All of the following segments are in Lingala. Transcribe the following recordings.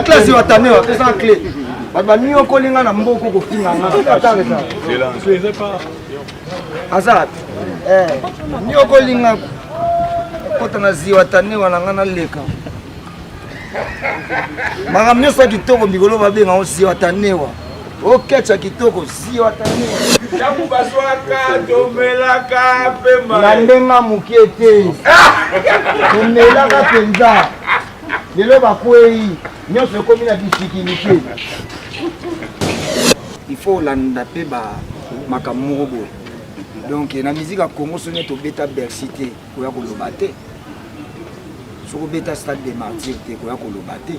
classe watane wa pesa clé ba ni okolinga na mboko ko finanga atanga ça azat ni okolinga kota na ziwa tane wana ngana leka makamne sa kitoko bigolo babenga osi watanewa okecha kitoko si watanewa yamu baswaka tomelaka pemba na ndenga mukete tomelaka penza lelo bakwei nyonso ekomi na difficulté il faut landa pe ba makamoko boye donc na musique ya Congo sonye tobeta Bercy te koya koloba te soko beta stade de martyrs te koya koloba te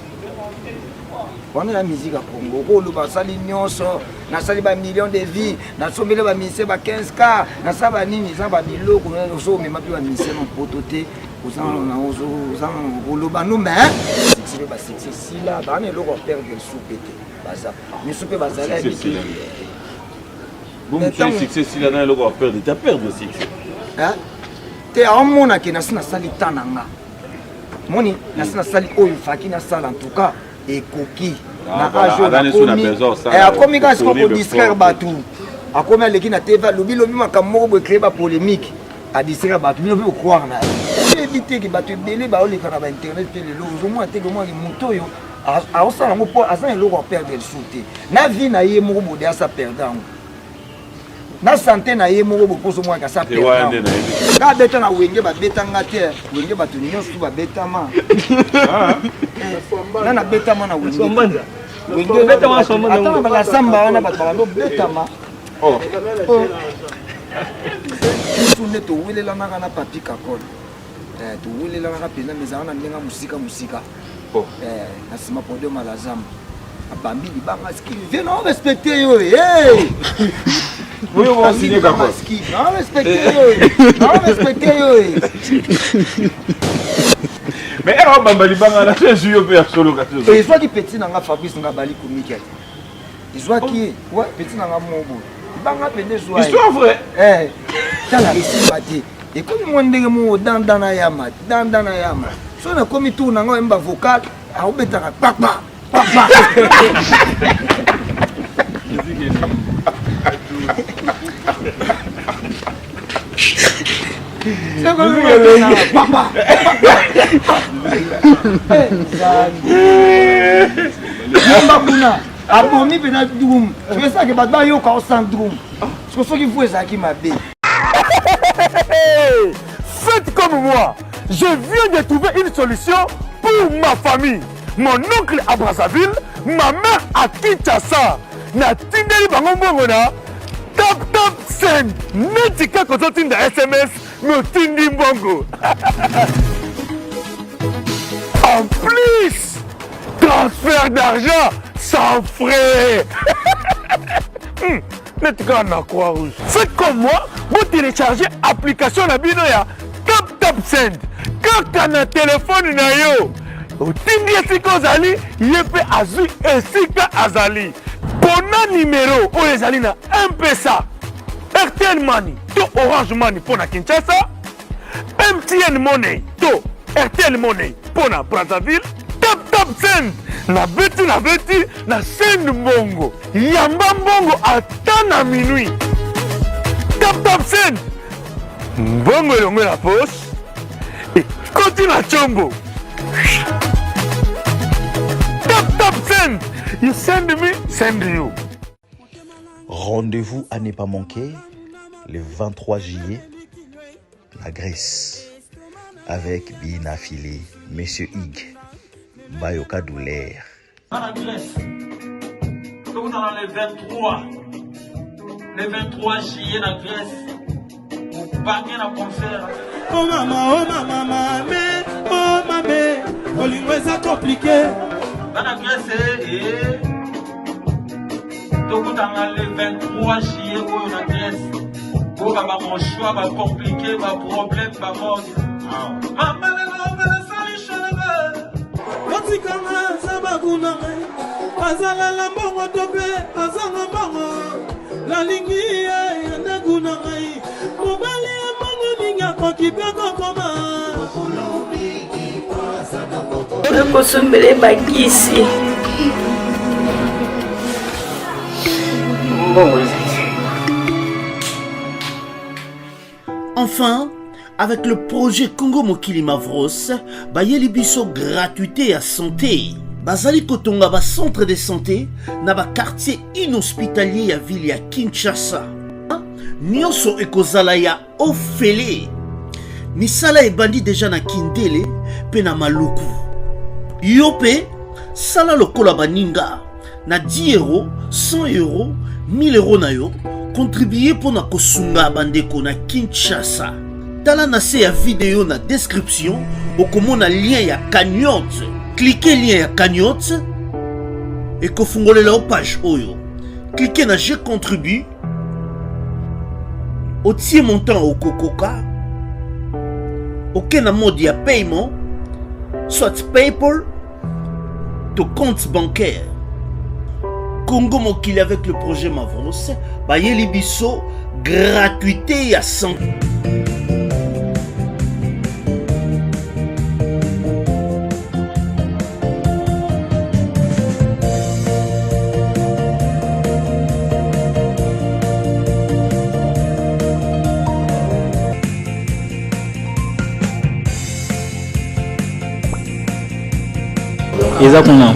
wana la musique ya Congo koloba sali nyonso na sali ba millions de vies na sombele ba ministère ba 15k na saba nini za ba biloko na so mema pe ba ministère mon poto te ozana koloba no mais c'est ba succès là ba ne loko perdre le soupe te baza mais soupe baza la musique bon succès si là na loko perdre tu perdre aussi hein te amona ke na sina sali tananga moni na sina sali oyo faki na sala en tout cas et koki na ajo na komi kasi ko distraire batu akomi aleki na teva lobi makamoko bo créer ba polémique a distraire batu mais on croire na éviter que batu belé ba oleka na ba internet pe lelo zo mo ateke mo moto yo a osala ngo po asa eloko perdre le souté na vie na ye moko bo de asa perdre na santé na ye moko bo poso mo ka sa perdre ka beta na wenge ba beta ngate wenge batu nyonso ba beta ma na beta ma na wenge wenge beta ma sombanda ata ba samba wana ba no beta ma tune to wilela na kana papi kakol to wilela na pena mezana na ndenga musika na sima pode malazam abambi libanga ski viens non respecter yo oui, on va signer d'accord. Non, respectez yo. Mais alors Bambali Banga na c'est sur yo solo et soit qui petit nanga Fabrice Ngabali komiki. Il soit qui ouais petit nanga mobo. Banga pende soit. Histoire vrai. Tala ici bati. Et comme mon ndenge mo dandana yama. So na komi tout nanga mba vocal a obetaka papa. Papa. Abomi pena drum. Tu veux ça que baba yo ka sans drum. Ce que ceux qui font ça qui m'a bé. Faites comme moi. Je viens de trouver une solution pour ma famille. Mon oncle à Brazzaville, ma mère à Kinshasa. Na tindeli bango mbongo na tap send. Netika ko tinda SMS me tindi mbongo. En plus, transfert d'argent sans frais. Netika na croix rouge. Faites comme moi, vous téléchargez l'application na bino ya tap send. Kaka na téléphone na yo. Otindi esika ozali yepe azui esika azali. Pona numéro oyo ezali na M-Pesa, RTL Money to Orange Money pona Kinshasa, MTN Money to RTL Money pona Brazzaville, tap send na beti na send mbongo yamba mbongo ata na minuit. Tap send mbongo elongo na poche ekoti na chombo. Tap send. You send me, send you. Rendez-vous à ne pas manquer le 23 juillet, la Grèce, avec Bina Filé, Monsieur Hig, Bayoka Doulaire. La Grèce, comme dans le 23 juillet, la Grèce, pour bagner la concert. Oh maman, oh c'est compliqué. Dans la Grèce, donc dans le 23 juillet, où la Grèce, où mon choix va compliqué, va problème, va mort. Maman, les cheveux. Watikanga sabakuna, azala la mbongo tope, azala mbongo, la lingi ya ndaguna ngai, mobali ya mbongo ninga kokipeko koma. Kosombele bakisi Enfin, avec le projet Congo Mokili Mavros, bayeli biso gratuité à santé. Bazali kotonga ba centre de santé na ba quartier inhospitalier ya ville ya Kinshasa. Nyonso ekozala ya ofele. Misala ebandi deja na Kindele pe na Maluku. Yo pe sala lokola baninga na 10 €, 100 €, 1000 € na yo. Contribuer pour na kosunga bandeko na Kinshasa. Tala na se ya vidéo na description okomona lien ya cagnotte. Cliquez lien ya cagnotte et kofungolela o page oyo. Cliquez na je contribue. Otie montant au kokoka. Aucun mode ya paiement, soit PayPal, to compte bancaire. Congo Mokili avec le projet Mavros, bayeli biso gratuité à 100. eza kuna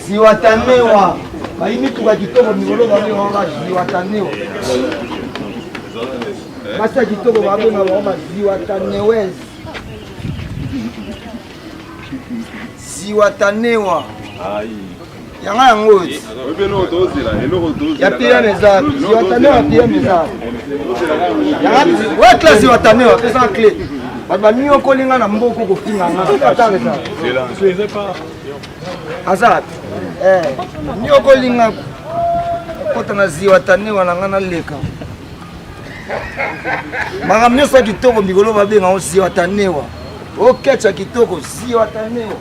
Ziwatanewa baimi tuka kitoko mikolo babe wanga ziwatanewa basa kitoko babe na wanga ziwatanewez ziwatanewa yanga yango ya pia meza ziwatanewa pia meza yanga wa classe ziwatanewa pesa clé ba miyo kolinga na mboko ko finga nga atanga ça Azat, nyoko linga kota na ziwatanewa na ngana leka. Magamnyosa kitoko mikolo babenga o ziwatanewa. O kecha kitoko ziwatanewa.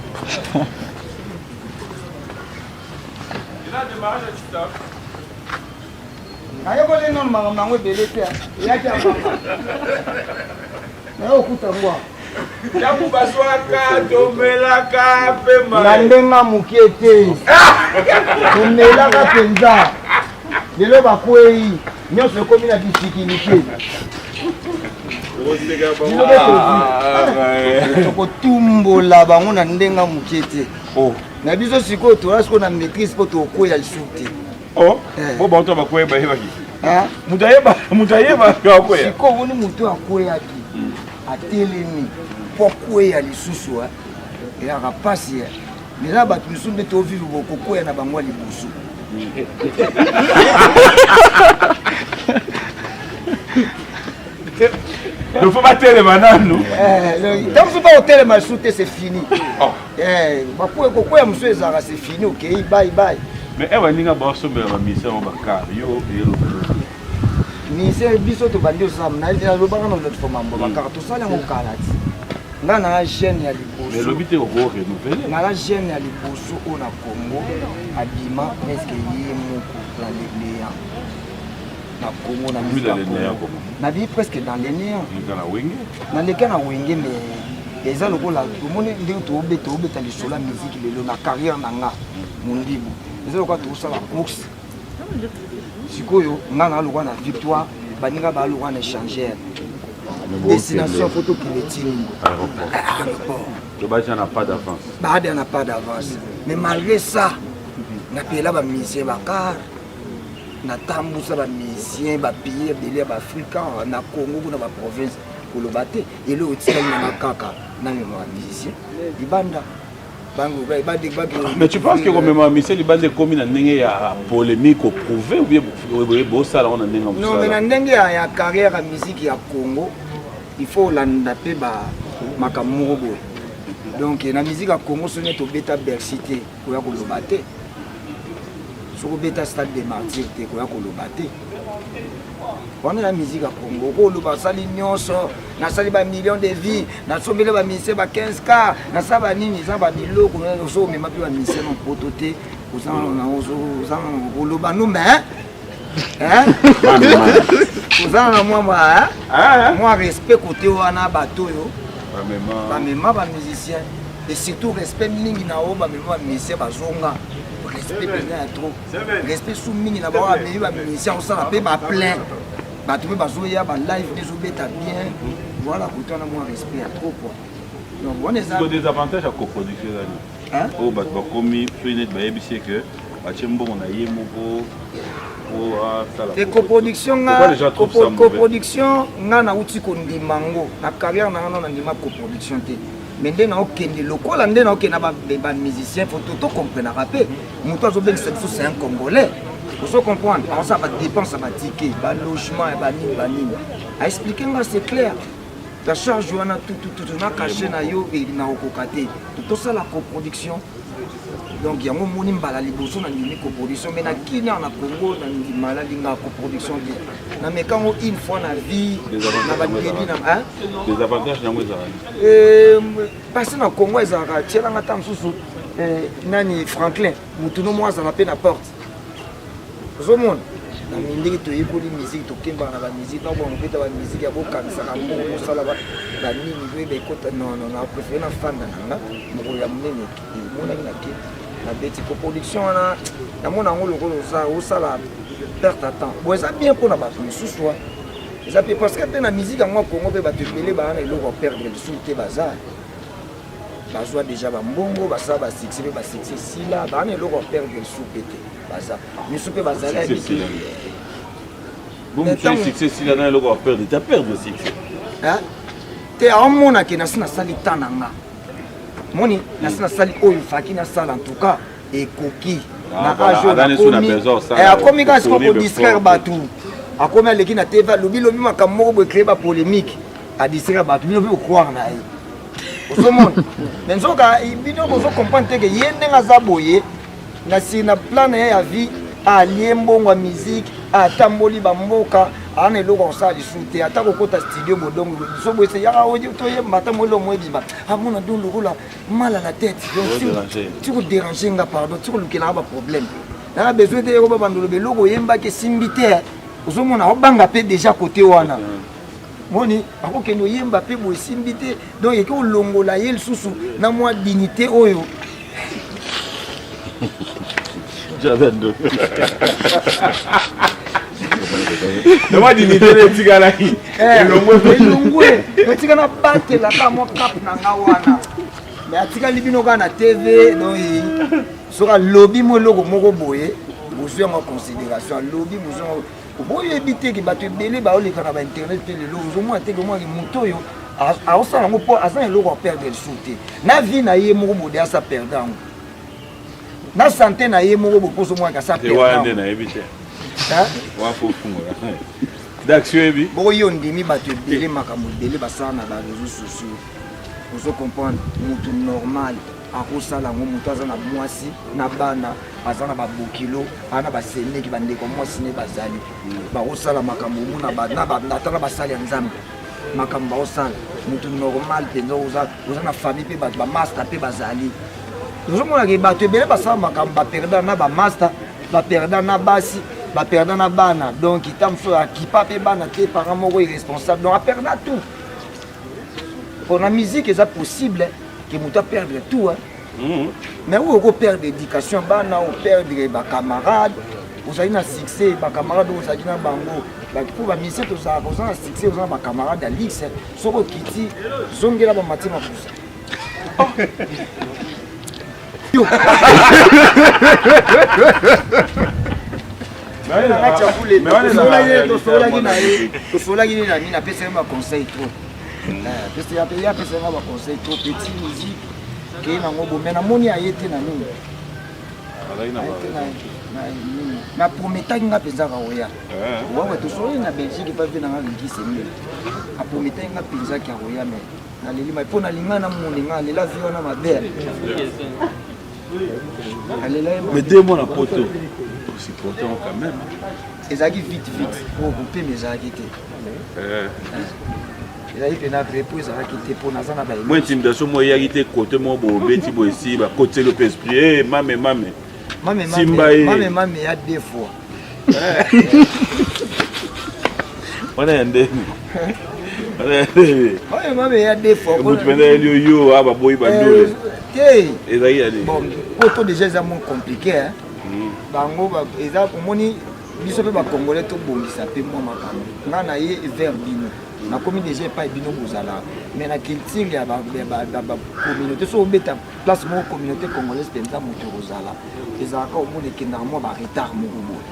Ila de mariage à TikTok. Ayoko lenga magamnangwe belete. Yaki amama. Na okuta ngwa. Yakubaswaka tomelaka pema na ndenga mukie te tomelaka mpenza lelo bakwei nyonso ekomi na difikilité tokotumbola bango na ndenga mukie te na biso sikoyo tola sikoyo na maîtrise mpo tokoya lisu te po banto bakweyeba yebaki mutu ayebaka akweya sikoyo omoni mutu akweyaki atelemi mpo kweya lisusu elaka mpasi mela bato misusu nde tovive bokokwea na bango ya libusu faut batelema nanu ntango so bakotelema lisu te c'est fini kokwea mosu ezalaka c'est fini okei bai mais ewa ninga baosombela bamisio mo bakala yo ministère biso tobandi osala nalobaka na notre mambo bakaka tosala yango kala ti nga na gene ya liboso elobi te oko renouveler nga na gene ya liboso oyo na Congo abima presque ye moko na lénéa na Congo na musique na vie presque dans les néants na leka na wenge mais eza lokola omoni ndenge tobeta lisolo ya musique lelo na carrière na nga mondibu eza lokola tosala course sikoyo nga na lokola na victoire baninga balokwa na échangeur destination photo kiletini aéroport n'a pas d'avance. Bade n'a pas d'avance. Mais malgré ça, na pela ba musicien bakar, na tambusa ba musicien ba pays belé ba africain na Congo na ba province pour le battre et le otira na kaka na ba musicien. Libanda bango ba mais tu penses que comme musicien libanda comme na ndenge ya polémique au prouver ou bien bo ça là on a ndenge non mais na ndenge ya carrière ya musique ya Congo, il faut landa pe ba makamuro. Donc la musique à Congo sonne au bêta Bercité pour la colobaté. Sur le bêta stade des martyrs pour la colobaté. On a la musique à Congo, on a sali nyonso, na sali ba millions de vies, na sombele ba ministère ba 15K, na sa ba nini za ba biloko na so me mapi ba ministère non pototé, ozana na ozana koloba no mais hein? Ozana moi respect côté wana bato yo. Bamema ba musicien et surtout respect mingi na o bamema ba musicien bazonga respect bien trop respect sous mingi na ba ba musicien on sala pe ba plein ba tout bazoya ba live des obeta bien voilà pourtant na moi respect trop quoi donc on est des avantages à coproduction là hein oh ba komi fenêtre ba yebisi que ba chembo na yemoko et coproduction coproduction nga na uti kondimango na carrière na nga na ndima coproduction te mais ndé na okende lokola ndé na okende ba musicien faut tout comprendre rapper muto azobenga c'est un congolais faut comprendre on ça va dépense ba ticket ba logement ba nini a expliquer nga c'est clair la charge wana tout na caché na yo et na okokate tout ça la coproduction. Donc il y a un moment où la liboso na une coproduction mais na Kenya na Congo na ndimala linga coproduction na mais quand une fois na vie na ba début na hein des avantages na mweza parce que na Congo ezaka tiela ngata msusu nani Franklin mutuno mwaza na pe na porte zomon na mindiki to yekoli musique to kemba na ba musique na bon beta ba musique ya bokanisa na mo sala ba la nini bebe kota non na préféré na fanda na mo ya munene mona na ki la bête coproduction na mona ngolo ko ça la perte de temps bon ça bien pour na ba sous soi ça peut parce que na musique en Congo pe ba te pelé ba na eloko perdre le sous te bazar bazwa déjà ba mbongo ba ça ba succès si là ba na eloko perdre le sous pété bazar mais sous pe bazar la musique bon tu succès si là na eloko perdre tu perdre aussi hein te amona ke na sina sali tananga moni nasina sali oyo faki na sala en tout cas et koki na ajo na komi et akomi kasi ko distraire batu akomi aleki na TV lobi makamoko bo créer ba polémique a distraire batu bino bi croire na ye osomon menzoka bino bozo comprendre que yende ngaza boye na si na plan ya vie a liembongo musique a tamboli ba mboka ana eloko osala lisusu ata kokota studio bodongo so boye se yaka oje toye mata molo moyebiba amona do lokola mal à la tête donc tu ko déranger nga pardon tu ko lukela ba problème na besoin de yoba bandolo beloko yemba ke simbite ozomona obanga pe déjà côté wana moni akokendo yemba pe boye simbite donc yeke olongola ye lisusu na mwa dignité oyo j'avais deux moi dignité de tigala qui elongwe tika na bate la kamo cap na ngawana mais atika libino kana TV donc sera lobby mo logo moko boye bozwe en considération lobby bozwe boye éviter que bato belé ba oleka na ba internet pe lelo zo mo ateke mo moto yo a osala ngo po asa eloko perdre le souté na vie na ye moko bode asa perdre na santé na ye moko boposo mo ka sa perdre na éviter wa faut fungola d'action ebi bo yo ndimi bato belé makambo belé basala na ba réseaux sociaux vous comprendre mutu normal akosala ngo mutu aza na mwasi na bana aza na babokilo ana baseneki bandeko mwasi ne bazali bakosala makambo muna batala basali ya nzambe makambo bakosala mutu normal mpenza oza na famille mpe bato bamaster mpe bazali tozomona ke bato ebele basala makambo baperda na bamaster baperda na basi baperda na bana donc ita mosusu akipa mpe bana te parent moko irresponsable donc aperda tout mpona musique eza possible ke moto aperdre tout mais oyo okoperdre éducation bana operdre bacamarade ozali na succès bacamarade oyo ozalaki na bango mpo bamisie tozalaka oza na succès oza na bacamarade ya lix soki okiti zongela bamati mapusa tosolaki nini na nini apesaki baconseil trop apesaki baconseil trop petit musique kei nango bombe namoni aye te na nini naprometaki nga mpenzaka oya wawe tosoli na belgique pa mpe nanga likise mile aprometaki nga mpenzaki akoya me nalelima mpo nalinga na moninga alela vi wana mabe mais deux mois na poto aussi pourtant quand même ezalaki vite po kopema ezalaki te ezalaki pena prepo ezalaki te mpo naza na mo intimidation mo eyaki te kote mo bobeti bo esi bakoteli mpe esprit mame ya deux fois wana ya ndeni mame ya deux fois motu mpena elioyo ababoyi bandole te ezalaki ya nini bon poto déjà eza moins compliqué bango eza komoni biso mpe bacongolais tobongisa mpe mwa makambo nga na ye vers bino nakomi déjà epai bino bozala mais na culture ya bacommunauté so obeta place moko communauté congolaise mpenza moto kozala ezalaka omona ekendaka mwa baretard moko boye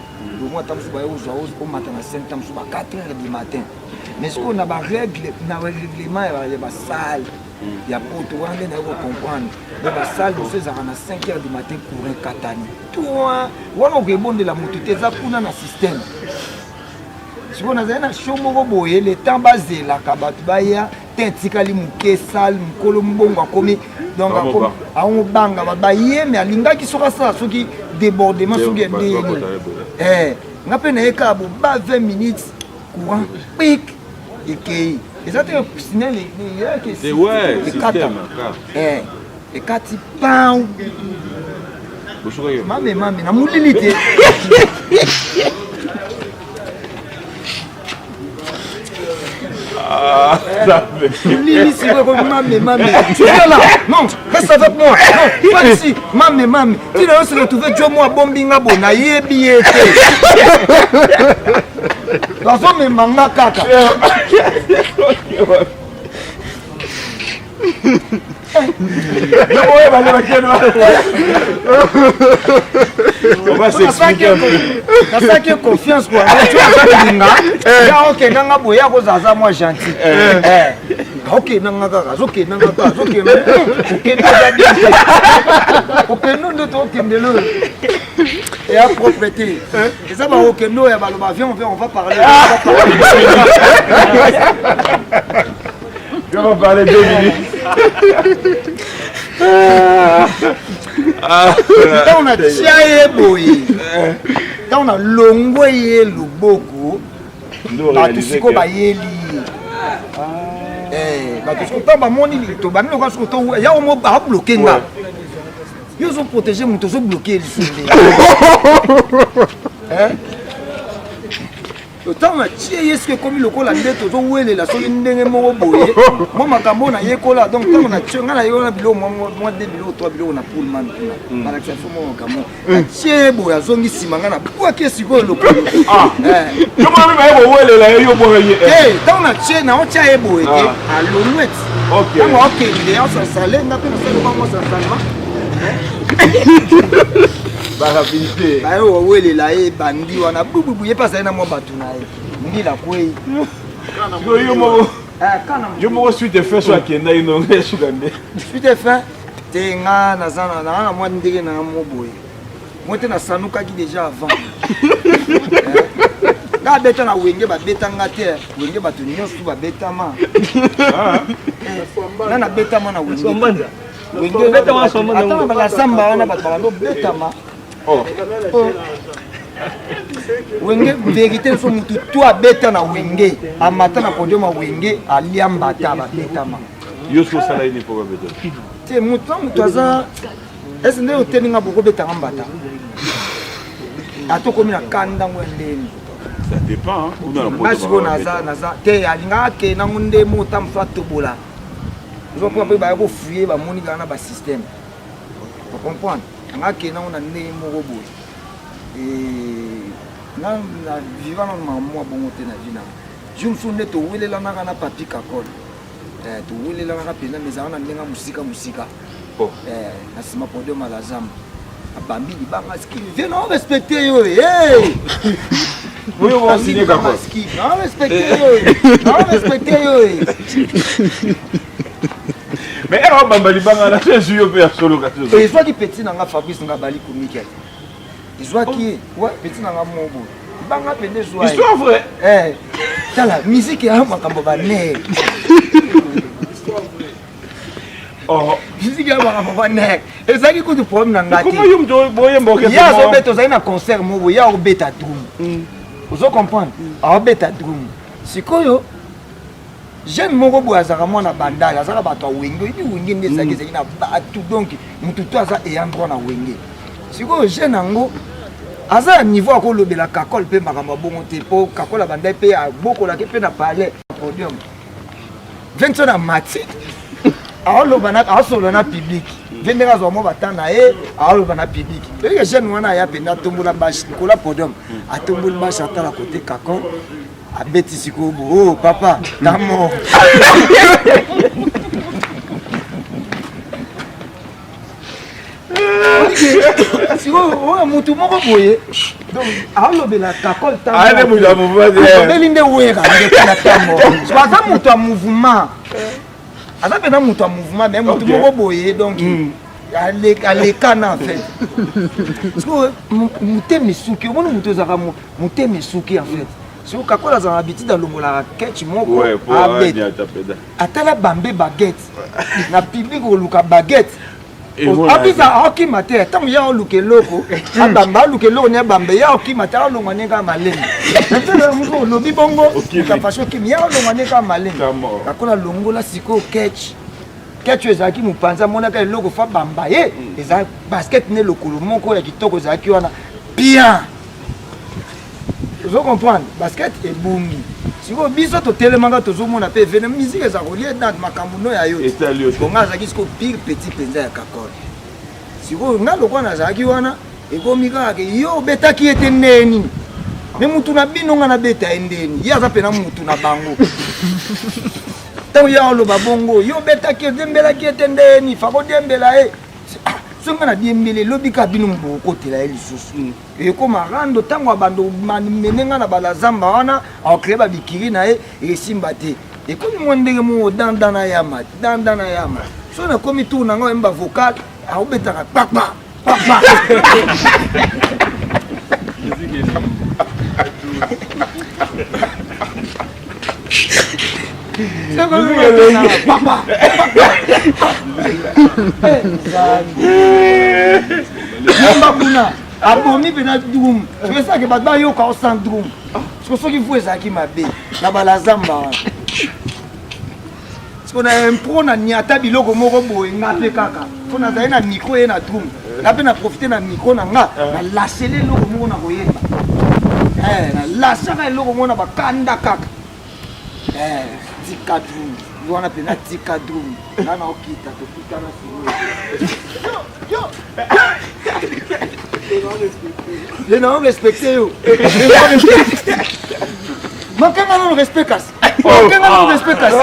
omoi ata mosu baye ozwa omata na 5 ans mosu ba 4 heures du matin mais sikoyo na barèglement ya basale ya poto wana nde naye kocomprendre me basale mosu ezalaka na 5 heures du matin courant katani toa wana okebondela moto te eza kuna na système sikoyo nazali na show moko boye le temps bazelaka bato baya te etikali moke sale mokolo mbongo akomi donc aomobanga baye me alingaki soki asala soki débordement soki endeyeni nga mpe nayeka boba 20 minutes courant pik ekei eza te signal ekati pau mame na molili te Lili, c'est quoi comme mamé. Tu viens là. Non, reste avec moi. Non, pas ici. Mamé. Tu dois se retrouver, tu moi, bombinga bona, yebiete. La femme est manga kaka. On va s'expliquer un peu. Ça qui est confiance quoi. Tu as ok nanga boya ko zaza moi gentil. Ok nanga kaka, ok nanga. Ok non to kendelo. Et à propreté. Et ça va ok no ya baloba viens on va parler. On va parler 2 minutes. On a tiaye boye. On a longwe luboko. Batusiko bayeli. Batusiko tamba moni to bami ko so to ya o mo ba bloquer nga. Yo so protéger mon to so bloquer li. Autant ma tie est-ce que comme le cola ndeto zo wele la so ndenge moko boye mo makambo na yekola donc tant na tshonga na yona bilo mo de bilo 3 bilo na pool man na la exception mo makambo tie boya zongi simanga na kwa kesi ko lo yo mo ba bo wele la yo bo ye tant na tie na o tia e boye ke a lo nwet OK mo OK il est en salé na pe na sala mo sa salma ba rapidité ba yo wele la e bandi wana bubu ye pasa na mo batu na e ndila kwei yo mo suite fait so akenda ino ngeshugande suite fait te nga na zana na mo ndike na mo boye mo te na sanuka ki déjà avant ka beta na wenge ba beta ngate wenge batu nyosu ba beta ma na beta ma na wenge wenge beta ma so ma na ba samba wana batu ba beta ma wenge vérité so mutu to abeta na wenge amata na podium a wenge aliamba ta ba beta ma yo so sala ini pour beta te mutu aza ese nde oteninga bokobetanga mbata atokomi na kandango ndeni ça dépend masiko naza te alingaka akende nango nde mota mosu atobola ozokoma mpe baya kofuye bamoni kaka na basystème ocomprendre anga akende nango na nde moko boye na viva nano mamwa bongo te na vi nanga jour mosusu nde towelelanaka na papi kakole towelelanaka mpenza mezaka na ndenga mosika na nsima podium ala zamba abambi libanga ski vie na respecte yo respecte yo mais era bamba libanga na Jésus yo pe solo ka solo ezwaki petit nanga Fabrice nga bali komiki ezwaki petit nanga mobo libanga pende zwa histoire vrai tala musique ya makambo bane musique ya makambo bane ezaki kutu problème na ngati comment yo mto boye mboke ya zo beto za na concert mobo ya obeta drum ozo comprendre obeta drum sikoyo jeune moko boye azaka mwana bandala azaka bato awenge ibi wenge nde ezaki ezaki na bato donc mutu to aza eyandroit na wenge sikoyo jeune yango aza ya niveau akolobela kakole mpe makambo abongo te mpo kakole abandai mpe abokolaki mpe na palais podium venso na mati aosolola na public ve ndenge azwa mo bata na ye aoloba na public eke jeune wana aya mpenza atombola bashe likola podium atomboli bashe atala kote kakon abeti sikoyo bo papa tamo sikoyo mutu moko boye aolobela kakol tambobeli nde wera ndekana tamo aza moto ya mouvement aza mpena moto ya mouvement me motu moko boye donc alekana en fait sikoyo motema esuki omoni moto ezaka motema esuki en fait sikoyo kakola azala na habitude alongolaka ketch moko abet atala bambe baguette na public oluka baguette abisa aokima te ntango ya oluka eloko abamba aluka eloko ni abambe ya okima te aolongwa ne kaka malemi natalamoso olobi bongo okapashe okimi ya olongwa ne kaka malemi kakola longola sikoyo ketch oyo ezalaki mopanzi amonaka eloko fa bamba ye eza basket ne lokolo moko ya kitoko ezalaki wana bien ozo comprendre basket ebungi sikoyo biso totelemaka tozomona mpe vene musike eza kolie dans makambo no ya yo bonga azalaki sikoyo pire petit mpenza ya kakole sikoyo nga lokwa nazalaki wana ekomi kaka yo obetaki ye te ndeni me mutu na bino nga nabeta ye ndeni ye aza mpena mutu na bango ntango ya oloba bongo yo obetaki ye dembelaki ye te ndeni fakodembela ye songa na diembele lobi ka bino mbokotela ye lisusu ekoma rando ntango abando menenga na balazamba wana aokreye babikiri na ye esimba te ekomi mwa ndenge mo dandana yama so nakomi tour nanga oyemba vocal aobetaka kpakpa kpakpa kuna abomi mpena drum esaki bato bayoka osan drum soki fu ezalaki mabe na balazamba wana siko na impro na niata biloko moko boye nga mpe kaka mpo nazali na micro ye na drum nga mpe na profite na micro na nga nalasele eloko moko na koyemba nalasaka eloko moko na bakanda kaka tika drum wana mpena tika drum nga na okita tokutana sikoyo ye na respecte yo makenga nano respect kasi makenga nano respect kasi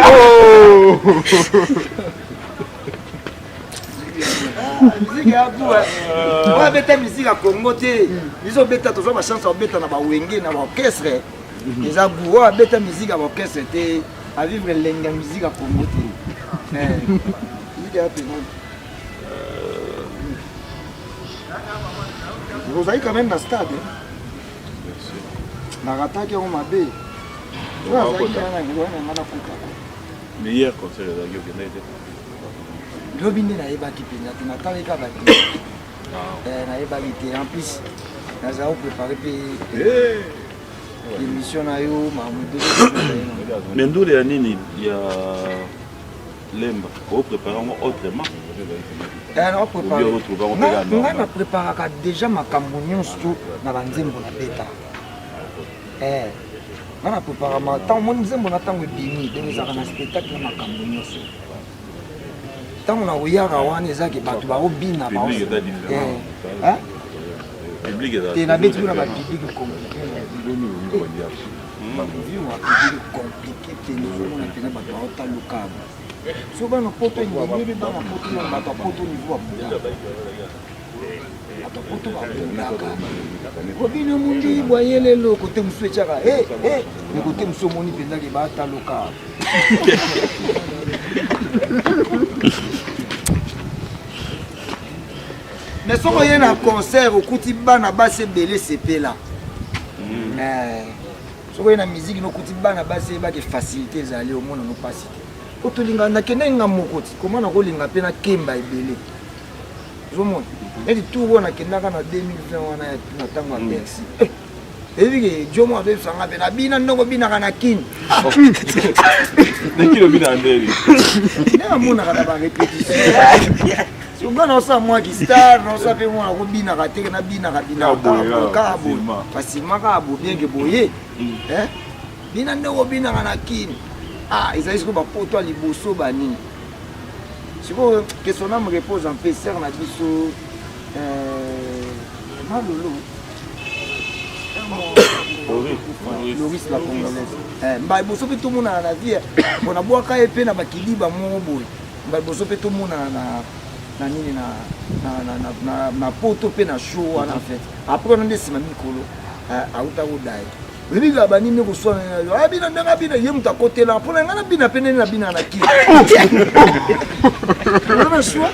musique ya buwa oyo abeta musique ya Congo te biso obeta tozwa bachance obeta na bawenge na baorchestre eza bu oyo abeta musique ya baorchestre te avivre lenge ya musique ya Congo te musique ya pena ozali quand même na stade narataki yango mabe meilleur concert ezalaki okendaki te lobi nde nayebaki mpenza te nataleka bate nayebaki te en plus nazala koprépare mpe émission na yo mais ndule ya nini lemba préparer autrement nga na préparaka déjà makambo nyonso na banzembo na beta nga na prépara ntango moni nzembo na ntango ebimi ndenge ezaka na spectacle na makambo nyonso ntango na koyaka wana ezaki bato baobina te nabeti kuna babiblike compliqué te nozomona pena bato baotalukaba so bana poto engelebi bana poto na bato apoto niveau apola bato apoto bapolaka kobina mundi bwayelelo kote mosu etiaka me kote mosu omoni mpenzaki bataluka mais soko ye na concert okuti bana basi ebele sepela soko ye na musique nokuti bana basi eyebaki facilité ezali omona no pasi te po tolingana nakende nga moko ti komona kolinga mpe na kemba ebele ozomona neti tour oyo nakendaka na 2020 wana na ntango ya Bercy ebike jomo adosanga mpe nabina ndongo binaka na kini nde amonaka na barépétition songa naosa mwa kistar naosa mpe mwana kobinaka teke nabinaka binaka boye facilement kaka bo bienge boye bina nde kobinaka na kini ezali sikoyo bapoto ya liboso banini sikoyo question na me repose en paix ser na biso malolo Loris la congolaise mba liboso mpe tomonana na vie mpona bwaka ye mpe na bakiliba moko boye mba liboso mpe tomonana na nini na poto mpe na show wana en fait après ona nde nsima mikolo auta kodaye ebika banini koswana abina ndenge abina ye moto akotela mpona nga nabina mpe ndenge nabina na kili na shwa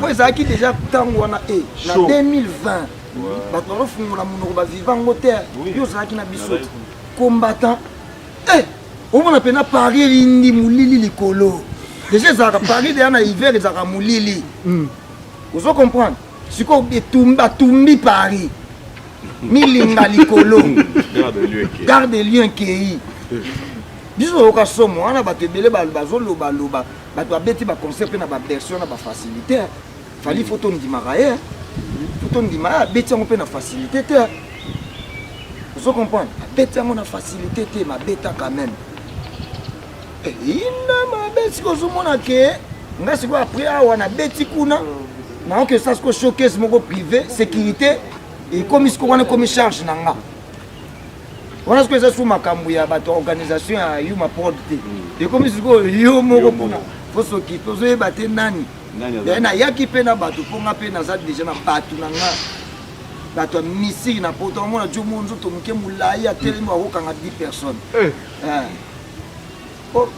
po ezalaki deja ntango wana na 2020 bato bazofungola monoko bavivango te yo ozalaki na biso te combattant omona mpena paris elindi molili likolo déjà ezalaka paris deya na hiver ezalaka molili ozo comprendre sikoyo batumbi paris milinga likolo garde lieu nkei biso oyoka somo wana bato ebele bazolobaloba bato babeti baconcert mpe na baversion na bafacilité fali fo tondimaka ye fo tondima ye abeti yango mpe na facilité te ozo comprendre abeti yango na facilité te mabeta quand même ina mabe sikoyo ozomona ke nga sikoyo apres awa nabeti kuna naoke sa sikoyo showcase moko privé sécurité ekomi sikoyo wana ekomi charge na nga wana sikoyo eza su makambo ya bato organisation ya yuma prod te ekomi sikoyo yo moko mpona fo sokipe ozoyeba te nani nayaki mpe na bato mpo nga mpe naza deja na bato na nga bato ya misiri na poto omona jo mo nzoto moke molai atelemi akokanga 10 personnes bon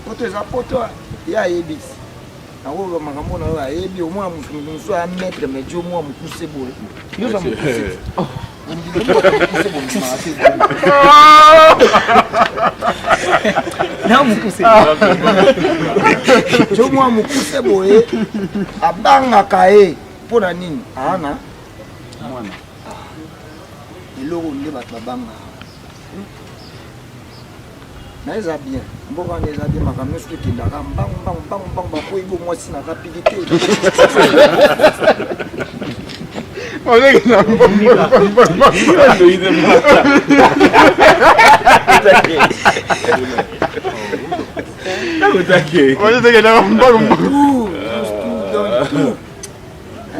poto eza poto ya ayebisi nakoyoka makambo na oyo ayebi omona mosu aya maître mais jo mwa mokuse boye yoza mokuse jo mwa mokuse boye abangaka ye mpo na nini ana mwana eloko nde bato babangaka na eza bien mboka wana eza bien makambo nyonso ekendaka mbangu bakoyibo mwasi na rapidité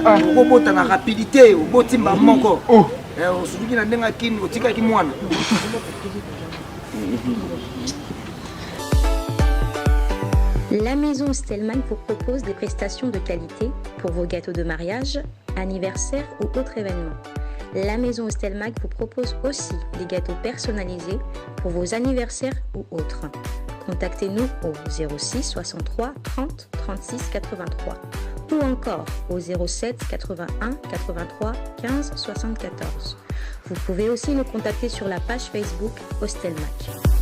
okobota na rapidité oboti mba moko osuluki na ndenge akini otikaki mwana. La maison Stelmach vous propose des prestations de qualité pour vos gâteaux de mariage, anniversaire ou autres événements. La maison Stelmach vous propose aussi des gâteaux personnalisés pour vos anniversaires ou autres. Contactez-nous au 06 63 30 36 83 ou encore au 07 81 83 15 74. Vous pouvez aussi nous contacter sur la page Facebook Stelmach.